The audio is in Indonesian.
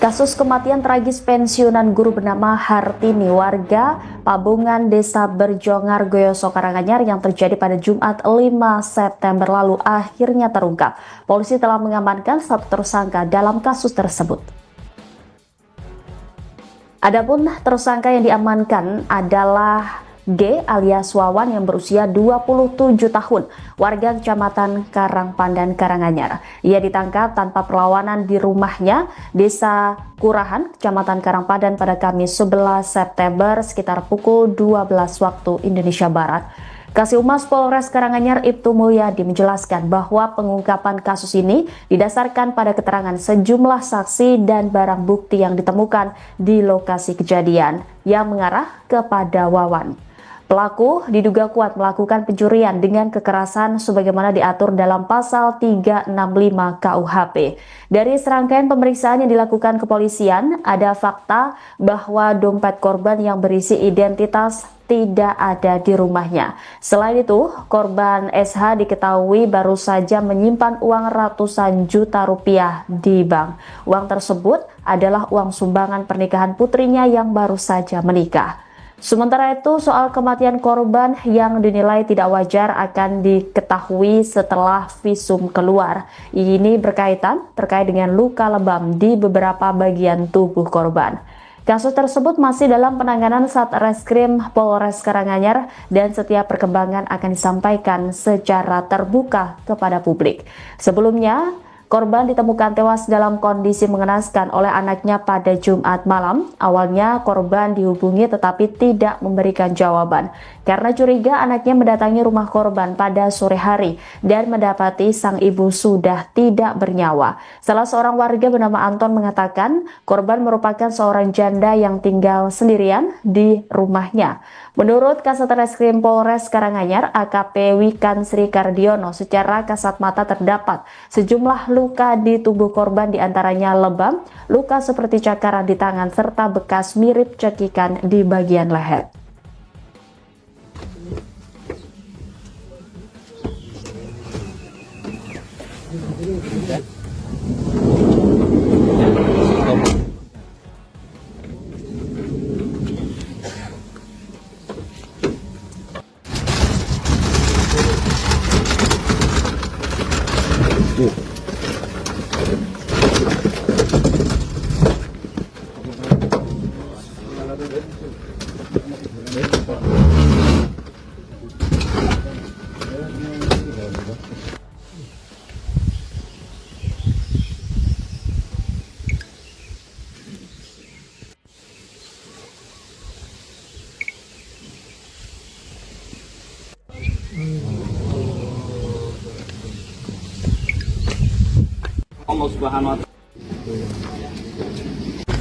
Kasus kematian tragis pensiunan guru bernama Hartini warga Pabungan Desa Berjongar, Goyoso, Karanganyar yang terjadi pada Jumat 5 September lalu akhirnya terungkap. Polisi telah mengamankan satu tersangka dalam kasus tersebut. Adapun tersangka yang diamankan adalah G alias Wawan yang berusia 27 tahun, warga Kecamatan Karangpandan, Karanganyar. Ia ditangkap tanpa perlawanan di rumahnya, Desa Kurahan, Kecamatan Karangpandan pada Kamis 11 September sekitar pukul 12 waktu Indonesia Barat. Kasih-Humas Polres Karanganyar Ibtu Mulyadi menjelaskan bahwa pengungkapan kasus ini didasarkan pada keterangan sejumlah saksi dan barang bukti yang ditemukan di lokasi kejadian yang mengarah kepada Wawan. Pelaku diduga kuat melakukan pencurian dengan kekerasan sebagaimana diatur dalam pasal 365 KUHP. Dari serangkaian pemeriksaan yang dilakukan kepolisian, ada fakta bahwa dompet korban yang berisi identitas tidak ada di rumahnya. Selain itu, korban SH diketahui baru saja menyimpan uang ratusan juta rupiah di bank. Uang tersebut adalah uang sumbangan pernikahan putrinya yang baru saja menikah. Sementara itu, soal kematian korban yang dinilai tidak wajar akan diketahui setelah visum keluar. Ini berkaitan terkait dengan luka lebam di beberapa bagian tubuh korban. Kasus tersebut masih dalam penanganan Satreskrim Polres Karanganyar dan setiap perkembangan akan disampaikan secara terbuka kepada publik. Sebelumnya, korban ditemukan tewas dalam kondisi mengenaskan oleh anaknya pada Jumat malam. Awalnya korban dihubungi tetapi tidak memberikan jawaban karena curiga anaknya mendatangi rumah korban pada sore hari dan mendapati sang ibu sudah tidak bernyawa. Salah seorang warga bernama Anton mengatakan korban merupakan seorang janda yang tinggal sendirian di rumahnya. Menurut Kasat Reskrim Polres Karanganyar AKP Wikan Sri Kardiono, secara kasat mata terdapat sejumlah luka di tubuh korban, diantaranya lebam, luka seperti cakaran di tangan, serta bekas mirip cekikan di bagian leher. Allah Subhanahu wa Ta'ala.